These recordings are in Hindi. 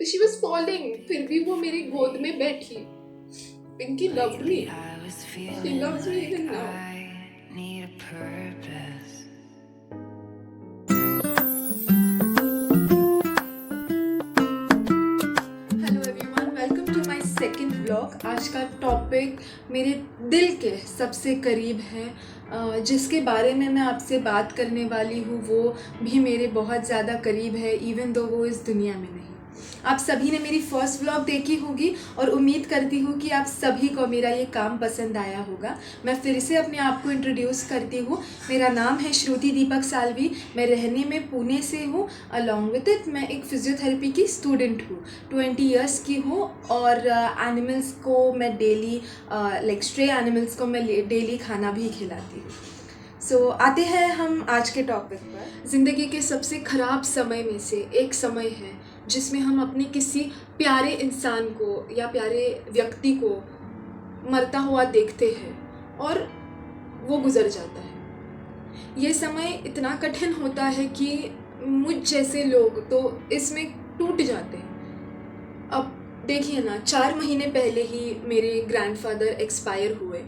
शी वॉज फॉलिंग, फिर भी वो मेरी गोद में बैठी. Pinky loved me. She loves me even now. Hello everyone, welcome to my second vlog. आज का टॉपिक मेरे दिल के सबसे करीब है. जिसके बारे में मैं आपसे बात करने वाली हूँ वो भी मेरे बहुत ज़्यादा करीब है, इवन दो वो इस दुनिया में नहीं. आप सभी ने मेरी फर्स्ट व्लॉग देखी होगी और उम्मीद करती हूँ कि आप सभी को मेरा ये काम पसंद आया होगा. मैं फिर से अपने आप को इंट्रोड्यूस करती हूँ. मेरा नाम है श्रुति दीपक सालवी. मैं रहने में पुणे से हूँ. अलॉन्ग विद इट मैं एक फिजियोथेरेपी की स्टूडेंट हूँ. 20 ईयर्स की हूँ और एनिमल्स को मैं डेली लाइक स्ट्रे एनिमल्स को मैं डेली खाना भी खिलाती हूँ. सो आते हैं हम आज के टॉपिक पर. ज़िंदगी के सबसे ख़राब समय में से एक समय है जिसमें हम अपने किसी प्यारे इंसान को या प्यारे व्यक्ति को मरता हुआ देखते हैं और वो गुज़र जाता है. ये समय इतना कठिन होता है कि मुझ जैसे लोग तो इसमें टूट जाते हैं. अब देखिए ना, 4 महीने पहले ही मेरे ग्रैंडफादर एक्सपायर हुए.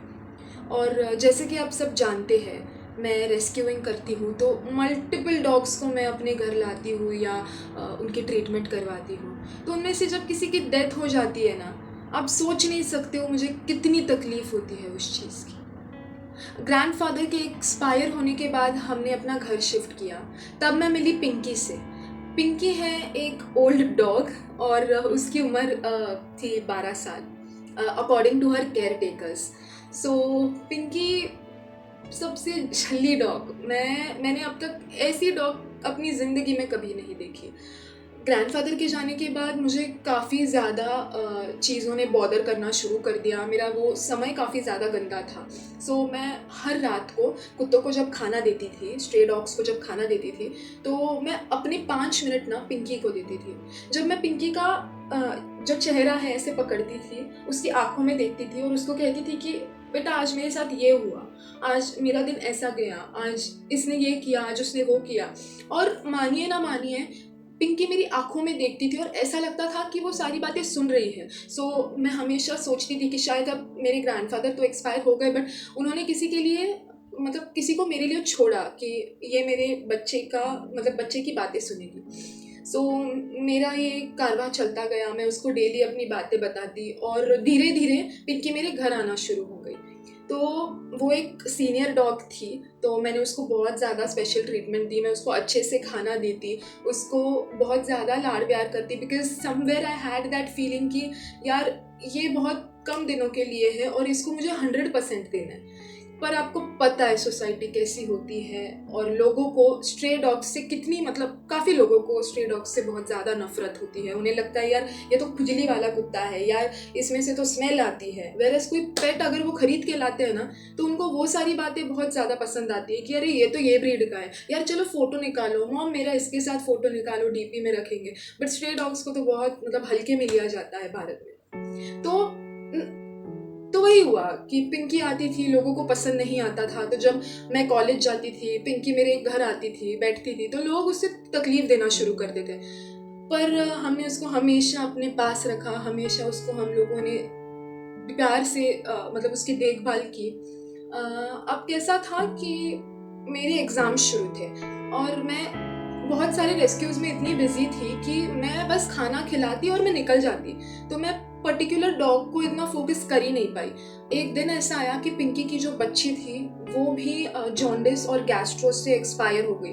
और जैसे कि आप सब जानते हैं, मैं रेस्क्यूइंग करती हूँ तो मल्टीपल डॉग्स को मैं अपने घर लाती हूँ या उनकी ट्रीटमेंट करवाती हूँ. तो उनमें से जब किसी की डेथ हो जाती है ना, आप सोच नहीं सकते हो मुझे कितनी तकलीफ़ होती है उस चीज़ की. ग्रैंडफादर के एक्सपायर होने के बाद हमने अपना घर शिफ्ट किया. तब मैं मिली पिंकी से. पिंकी है एक ओल्ड डॉग और उसकी उम्र थी 12 साल according to her caretakers. So Pinky सबसे झल्ली डॉग. मैंने अब तक ऐसी डॉग अपनी ज़िंदगी में कभी नहीं देखी. ग्रैंडफादर के जाने के बाद मुझे काफ़ी ज़्यादा चीज़ों ने बॉदर करना शुरू कर दिया. मेरा वो समय काफ़ी ज़्यादा गंदा था. सो मैं हर रात को कुत्तों को जब खाना देती थी, स्ट्रे डॉग्स को जब खाना देती थी, तो मैं अपने 5 मिनट ना पिंकी को देती थी. जब मैं पिंकी का जो चेहरा है ऐसे पकड़ती थी, उसकी आंखों में देखती थी और उसको कहती थी कि बेटा आज मेरे साथ ये हुआ, आज मेरा दिन ऐसा गया, आज इसने ये किया, आज उसने वो किया. और मानिए ना मानिए, पिंकी मेरी आंखों में देखती थी और ऐसा लगता था कि वो सारी बातें सुन रही है. सो मैं हमेशा सोचती थी कि शायद अब मेरे ग्रैंडफादर तो एक्सपायर हो गए, बट उन्होंने किसी के लिए, मतलब किसी को मेरे लिए छोड़ा कि ये मेरे बच्चे का, मतलब बच्चे की बातें सुनेगी. सो मेरा ये कारवां चलता गया. मैं उसको डेली अपनी बातें बताती और धीरे धीरे पिंकी मेरे घर आना शुरू हो गई. तो वो एक सीनियर डॉग थी, तो मैंने उसको बहुत ज़्यादा स्पेशल ट्रीटमेंट दी. मैं उसको अच्छे से खाना देती, उसको बहुत ज़्यादा लाड़ प्यार करती, because somewhere I had that feeling कि यार ये बहुत कम दिनों के लिए है और इसको मुझे 100% देना है. पर आपको पता है सोसाइटी कैसी होती है और लोगों को स्ट्रे डॉग्स से कितनी, मतलब काफ़ी लोगों को स्ट्रे डॉग्स से बहुत ज़्यादा नफरत होती है. उन्हें लगता है यार ये तो खुजली वाला कुत्ता है, यार इसमें से तो स्मेल आती है. वेरएस कोई पेट अगर वो खरीद के लाते हैं ना, तो उनको वो सारी बातें बहुत ज़्यादा पसंद आती है कि अरे ये तो ये ब्रीड का है, यार चलो फ़ोटो निकालो, मॉम मेरा इसके साथ फ़ोटो निकालो, डीपी में रखेंगे. बट स्ट्रे डॉग्स को तो बहुत मतलब हल्के में लिया जाता है भारत में. तो वही हुआ कि पिंकी आती थी, लोगों को पसंद नहीं आता था. तो जब मैं कॉलेज जाती थी, पिंकी मेरे घर आती थी, बैठती थी, तो लोग उससे तकलीफ देना शुरू कर देते. पर हमने उसको हमेशा अपने पास रखा. हमेशा उसको हम लोगों ने प्यार से मतलब उसकी देखभाल की. अब कैसा था कि मेरे एग्ज़ाम शुरू थे और मैं बहुत सारे रेस्क्यूज़ में इतनी बिजी थी कि मैं बस खाना खिलाती और मैं निकल जाती. तो मैं पर्टिकुलर डॉग को इतना फोकस कर ही नहीं पाई. एक दिन ऐसा आया कि पिंकी की जो बच्ची थी वो भी जॉन्डिस और गैस्ट्रो से एक्सपायर हो गई.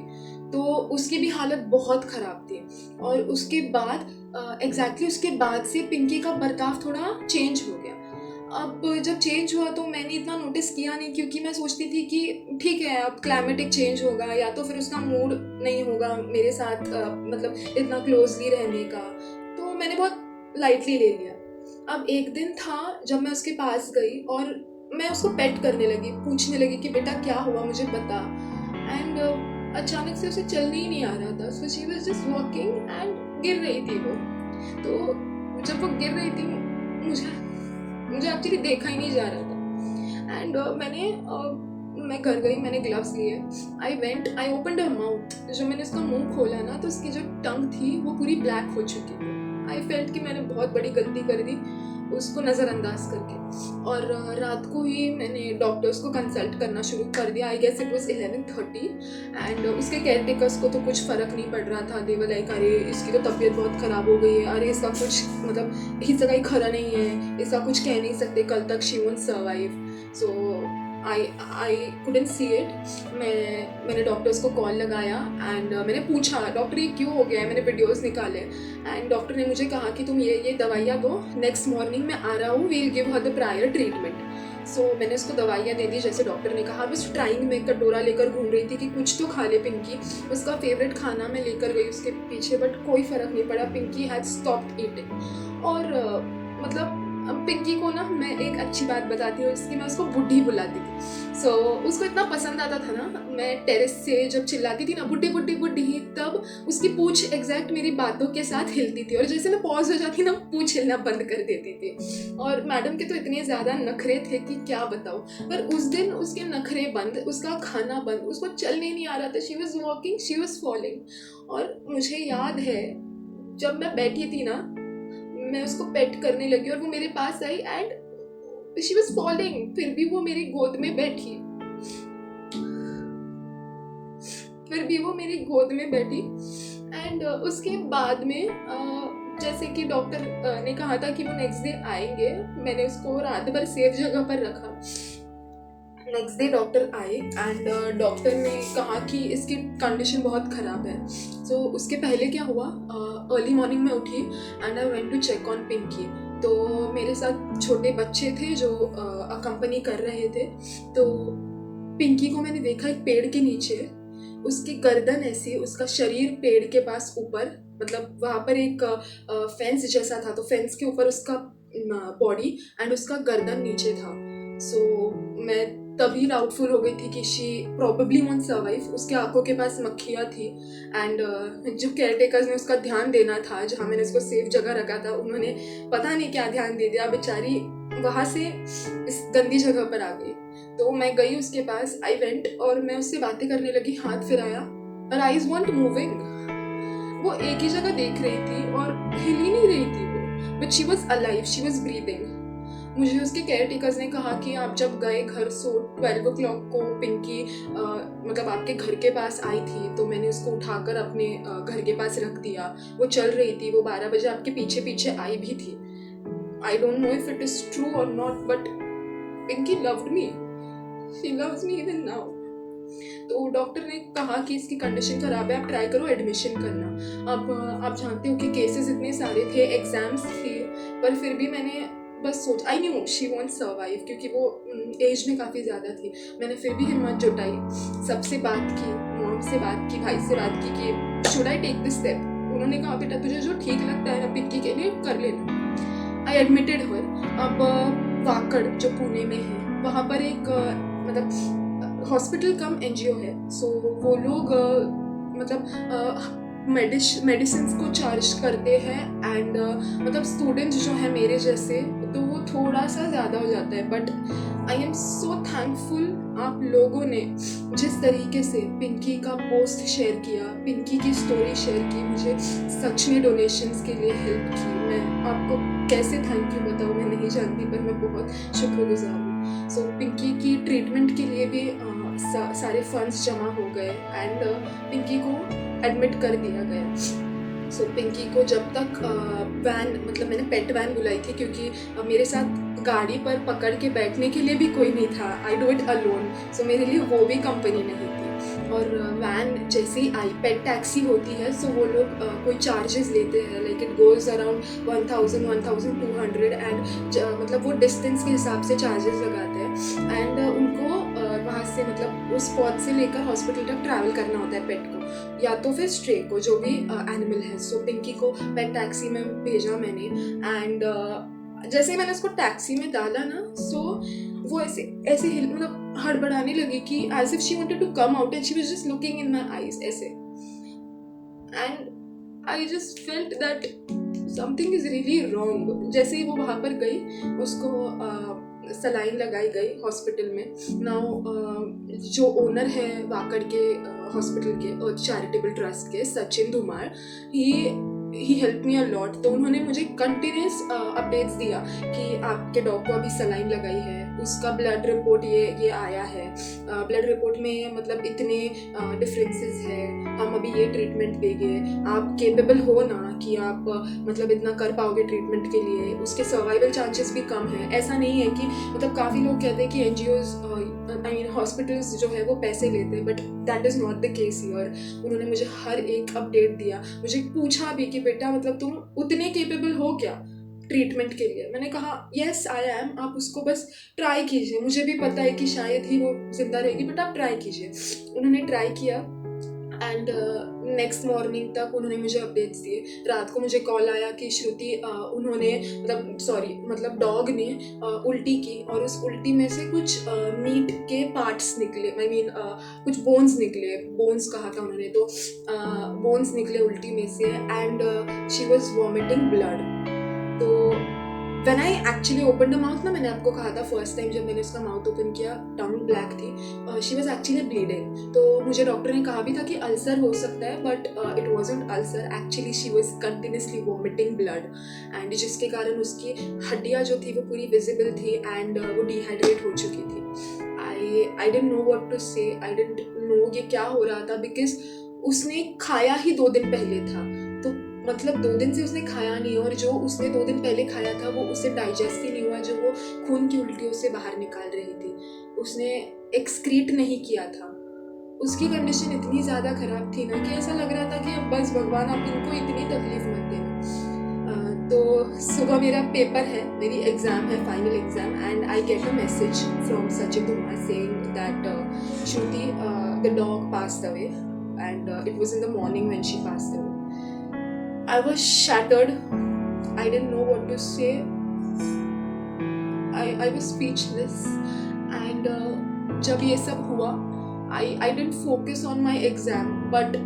तो उसकी भी हालत बहुत ख़राब थी. और उसके बाद एग्जैक्टली उसके बाद से पिंकी का बर्ताव थोड़ा चेंज हो गया. अब जब चेंज हुआ तो मैंने इतना नोटिस किया नहीं, क्योंकि मैं सोचती थी कि ठीक है अब क्लाइमेटिक चेंज होगा या तो फिर उसका मूड नहीं होगा मेरे साथ मतलब इतना क्लोजली रहने का. तो मैंने बहुत लाइटली ले लिया. अब एक दिन था जब मैं उसके पास गई और मैं उसको पेट करने लगी, पूछने लगी कि बेटा क्या हुआ मुझे बता. एंड अचानक से उसे चलने ही नहीं आ रहा था. So she was just walking and गिर रही थी वो. तो जब वो गिर रही थी मुझे एक्चुअली देखा ही नहीं जा रहा था. एंड मैं घर गई, मैंने ग्लव्स लिए, आई ओपनड हर माउथ. जब मैंने उसका मुंह खोला ना, तो उसकी जो टंग थी वो पूरी ब्लैक हो चुकी थी. आई फेल्ट कि मैंने बहुत बड़ी गलती कर दी उसको नज़रअंदाज करके। और रात को ही मैंने डॉक्टर्स को कंसल्ट करना शुरू कर दिया। I guess it was 11:30 and उसके केयर टेकर्स को तो कुछ फ़र्क नहीं पड़ रहा था। दे वर लाइक अरे इसकी तो तबीयत बहुत ख़राब हो गई है, अरे इसका कुछ मतलब इसका ही खरा नहीं है, इसका कुछ कह नहीं सकते, कल तक she won't survive. So I couldn't see it. मैंने डॉक्टर्स को कॉल लगाया एंड मैंने पूछा डॉक्टर ये क्यों हो गया है। मैंने वीडियोस निकाले एंड डॉक्टर ने मुझे कहा कि तुम ये दवाइयाँ दो, नेक्स्ट मॉर्निंग मैं आ रहा हूँ, we'll give her the prior treatment. So मैंने उसको दवाइयाँ दे दी जैसे डॉक्टर ने कहा। बस ट्राइंग में कटोरा लेकर घूम रही थी कि कुछ तो खा ले पिंकी। उसका फेवरेट खाना मैं लेकर गई उसके पीछे, बट कोई फ़र्क नहीं पड़ा। Pinky had stopped eating. और मतलब पिंकी को ना मैं एक अच्छी बात बताती हूँ इसकी, मैं उसको बुड्ढी बुलाती थी। सो उसको इतना पसंद आता था ना, मैं टेरेस से जब चिल्लाती थी ना बुड्ढी बुड्ढी बुड्ढी, तब उसकी पूंछ एग्जैक्ट मेरी बातों के साथ हिलती थी और जैसे मैं पॉज हो जाती ना पूंछ हिलना बंद कर देती थी। और मैडम के तो इतने ज़्यादा नखरे थे कि क्या बताऊँ। पर उस दिन उसके नखरे बंद, उसका खाना बंद, उसको चलने नहीं आ रहा था। She was walking, she was falling. और मुझे याद है जब मैं बैठी थी ना, मैं उसको पेट करने लगी और वो मेरे पास आई एंड शी वाज फॉलिंग, फिर भी वो मेरी गोद में बैठी, एंड उसके बाद में जैसे कि डॉक्टर ने कहा था कि वो नेक्स्ट डे आएंगे, मैंने उसको रात भर सेफ जगह पर रखा। नेक्स्ट डे डॉक्टर आए एंड डॉक्टर ने कहा कि इसकी कंडीशन बहुत ख़राब है। सो उसके पहले क्या हुआ, अर्ली मॉर्निंग में उठी and I went to check on Pinky. तो मेरे साथ छोटे बच्चे थे जो अकम्पनी कर रहे थे। तो पिंकी को मैंने देखा एक पेड़ के नीचे, उसकी गर्दन ऐसी, उसका शरीर पेड़ के पास ऊपर, मतलब वहाँ पर एक फेंस जैसा था, तो फेंस के ऊपर उसका बॉडी एंड उसका गर्दन नीचे था। सो मैं तभी डाउटफुल हो गई थी कि शी प्रॉबेबली वोंट सर्वाइव। उसके आंखों के पास मक्खियाँ थी एंड जो केयर टेकर्स ने उसका ध्यान देना था, जहाँ मैंने उसको सेफ जगह रखा था, उन्होंने पता नहीं क्या ध्यान दे दिया, बेचारी वहाँ से इस गंदी जगह पर आ गई। तो मैं गई उसके पास, आई वेंट और मैं उससे बातें करने लगी, हाथ फिराया और आईज वॉन्ट मूविंग। वो एक ही जगह देख रही थी और हिल ही नहीं रही थी वो, but she was alive, she was breathing. मुझे उसके केयर टेकर्स ने कहा कि आप जब गए घर, सो 12 o'clock को पिंकी मतलब आपके घर के पास आई थी, तो मैंने उसको उठाकर अपने घर के पास रख दिया। वो चल रही थी, वो 12 बजे आपके पीछे पीछे आई भी थी। I don't know if it is true और not, but Pinky loved me, she loves me even now. तो डॉक्टर ने कहा कि इसकी कंडीशन खराब है, आप ट्राई करो एडमिशन करना। अब आप जानते हो कि केसेस इतने सारे थे, एग्जाम्स थे, पर फिर भी मैंने बस सोच, I knew she want survive, क्योंकि वो एज में काफ़ी ज़्यादा थी। मैंने फिर भी हिम्मत जुटाई, सबसे बात की, मॉम से बात की, भाई से बात की कि should I take this step. उन्होंने कहा बेटा तुझे जो ठीक लगता है ना पिंकी के लिए कर लेना। आई एडमिटेड हर। अब वाकड़ जो पुणे में है, वहाँ पर एक मतलब हॉस्पिटल कम NGO है। सो वो लोग मतलब मेडिसिन को चार्ज करते हैं एंड मतलब स्टूडेंट्स जो है मेरे जैसे, तो वो थोड़ा सा ज़्यादा हो जाता है। But I am so thankful आप लोगों ने जिस तरीके से पिंकी का पोस्ट शेयर किया, पिंकी की स्टोरी शेयर की, मुझे सच में डोनेशंस के लिए हेल्प की। मैं आपको कैसे थैंक यू बताऊँ मैं नहीं जानती, पर मैं बहुत शुक्रगुजार हूँ। सो पिंकी की ट्रीटमेंट के लिए भी सारे फंड्स जमा हो गए एंड पिंकी को एडमिट कर दिया गया। सो पिंकी को जब तक वैन, मतलब मैंने पेट वैन बुलाई थी क्योंकि मेरे साथ गाड़ी पर पकड़ के बैठने के लिए भी कोई नहीं था, आई डू इट अलोन। सो मेरे लिए वो भी कंपनी नहीं थी। और वैन जैसे ही आई, पेट टैक्सी होती है, सो वो लोग कोई चार्जेस लेते हैं, like it goes around 1000-1200 and मतलब वो डिस्टेंस के हिसाब से चार्जेस लगाते हैं एंड उनको वहाँ से मतलब उस स्पॉट से लेकर हॉस्पिटल तक ट्रैवल करना होता है पेट को, या तो फिर स्ट्रे को, जो भी एनिमल है। सो पिंकी को पेट टैक्सी में भेजा मैंने एंड जैसे ही मैंने उसको टैक्सी में डाला ना, सो वो ऐसे मतलब हड़बड़ाने लगी कि as if she wanted to come out and she was just looking in my eyes ऐसे, and I just felt that something is really wrong. जैसे ही वो वहाँ पर गई, उसको सलाइन लगाई गई हॉस्पिटल में। नाउ जो ओनर है वाकड़ के हॉस्पिटल के और चैरिटेबल ट्रस्ट के, सचिन धुमार, ही ही हेल्प मी अ लॉट। तो उन्होंने मुझे कंटिन्यूस अपडेट्स दिया कि आपके डॉग को अभी सलाइन लगाई है, उसका ब्लड रिपोर्ट ये आया है, ब्लड रिपोर्ट में मतलब इतने डिफरेंसेस है, हम अभी ये ट्रीटमेंट देंगे, आप केपेबल हो ना कि आप मतलब इतना कर पाओगे ट्रीटमेंट के लिए, उसके सर्वाइवल चांसेस भी कम हैं। ऐसा नहीं है कि मतलब काफ़ी लोग कहते हैं कि एनजीओज आई मीन हॉस्पिटल्स जो है वो पैसे लेते हैं, but that is not the case here. उन्होंने मुझे हर एक अपडेट दिया, मुझे पूछा भी कि बेटा मतलब तुम उतने केपेबल हो क्या ट्रीटमेंट के लिए। मैंने कहा येस आई एम, आप उसको बस ट्राई कीजिए, मुझे भी पता है कि शायद ही वो जिंदा रहेगी, बट आप ट्राई कीजिए। उन्होंने ट्राई किया एंड नेक्स्ट मॉर्निंग तक उन्होंने मुझे अपडेट्स दिए। रात को मुझे कॉल आया कि श्रुति उन्होंने मतलब डॉग ने उल्टी की और उस उल्टी में से कुछ मीट के पार्ट्स निकले, आई मीन कुछ बोन्स निकले, बोन्स कहा था उन्होंने, तो बोन्स निकले उल्टी में से and she was vomiting blood. तो when I actually open the mouth ना, मैंने आपको कहा था फर्स्ट टाइम जब मैंने उसका माउथ ओपन किया टंग ब्लैक थी, शी वॉज एक्चुअली ब्लीडिंग। तो मुझे डॉक्टर ने कहा भी था कि अल्सर हो सकता है, but it wasn't ulcer, actually she was continuously vomiting blood and जिसके कारण उसकी हड्डियाँ जो थी वो पूरी विजिबल थी एंड वो डिहाइड्रेट हो चुकी थी। आई डेंट नो व्हाट टू से, आई डेंट नो ये क्या हो रहा था, बिकॉज उसने खाया ही 2 दिन पहले था, तो मतलब 2 दिन से उसने खाया नहीं, और जो उसने 2 दिन पहले खाया था वो उससे डाइजेस्ट ही नहीं हुआ, जो वो खून की उल्टियों से बाहर निकाल रही थी, उसने एक्सक्रीट नहीं किया था। उसकी कंडीशन इतनी ज़्यादा ख़राब थी ना कि ऐसा लग रहा था कि अब बस भगवान आप इनको इतनी तकलीफ मत देना। तो सुबह मेरा पेपर है, मेरी एग्ज़ाम है, final exam, and I get a message from Sachin Kumar saying that Shruti the dog passed away and it was in the morning when she passed away. I was shattered. I didn't know what to say. I was speechless. And जब ये सब हुआ, I didn't focus on my exam, but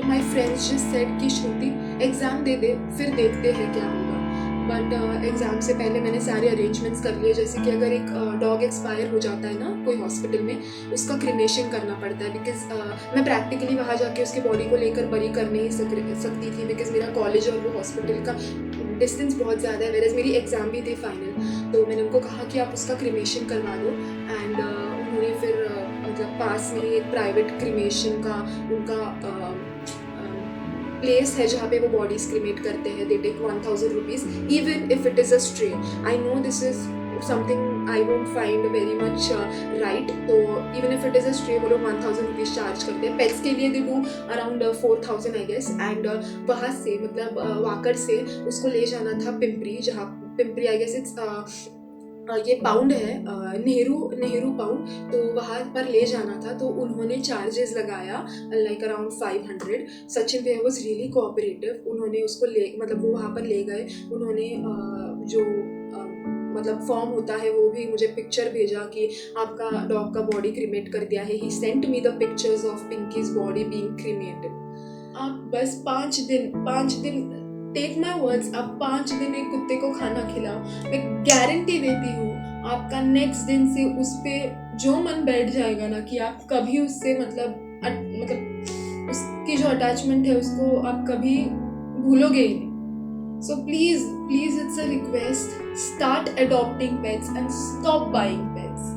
my friends just said कि श्रुति एग्ज़ाम दे दे, फिर देखते हैं क्या होगा। बट एग्ज़ाम से पहले मैंने सारे अरेंजमेंट्स कर लिए, जैसे कि अगर एक डॉग एक्सपायर हो जाता है ना कोई हॉस्पिटल में, उसका क्रिमेशन करना पड़ता है, बिकॉज मैं प्रैक्टिकली वहाँ जाके उसके बॉडी को लेकर बरी कर नहीं सकती थी, बिकॉज मेरा कॉलेज और वो हॉस्पिटल का डिस्टेंस बहुत ज़्यादा है, वेरएज़ मेरी एग्ज़ाम भी थी फाइनल। तो मैंने उनको कहा कि आप उसका क्रिमेशन करवा दो एंड उन्होंने फिर मतलब पास में एक प्राइवेट क्रिमेशन का उनका प्लेस है जहाँ पे वो बॉडीज क्रिमेट करते हैं। They take 1000 rupees even if it is a stray. I know this is something I won't find very much right, तो even if it is a stray वो लोग 1000 रुपीज़ चार्ज करते हैं। पेट्स के लिए they do around 4000 I guess. And वहाँ से मतलब वाकर से उसको ले जाना था पिंपरी, जहाँ पिंपरी आई गेस इट्स ये पाउंड है, नेहरू पाउंड, तो वहाँ पर ले जाना था। तो उन्होंने चार्जेस लगाया लाइक अराउंड 500। सचिन भैया वॉज रियली कोऑपरेटिव, उन्होंने उसको मतलब वो वहाँ पर ले गए, उन्होंने जो मतलब फॉर्म होता है वो भी मुझे पिक्चर भेजा कि आपका डॉग का बॉडी क्रीमेट कर दिया है। He sent me the pictures of Pinky's body being cremated. आप बस 5 दिन टेक माई वर्ड्स, आप 5 दिन एक कुत्ते को खाना खिलाओ, मैं गारंटी देती हूँ आपका नेक्स्ट दिन से उस पर जो मन बैठ जाएगा ना कि आप कभी उससे मतलब उसकी जो अटैचमेंट है उसको आप कभी भूलोगे ही नहीं। So please it's a request, start adopting pets and stop buying pets.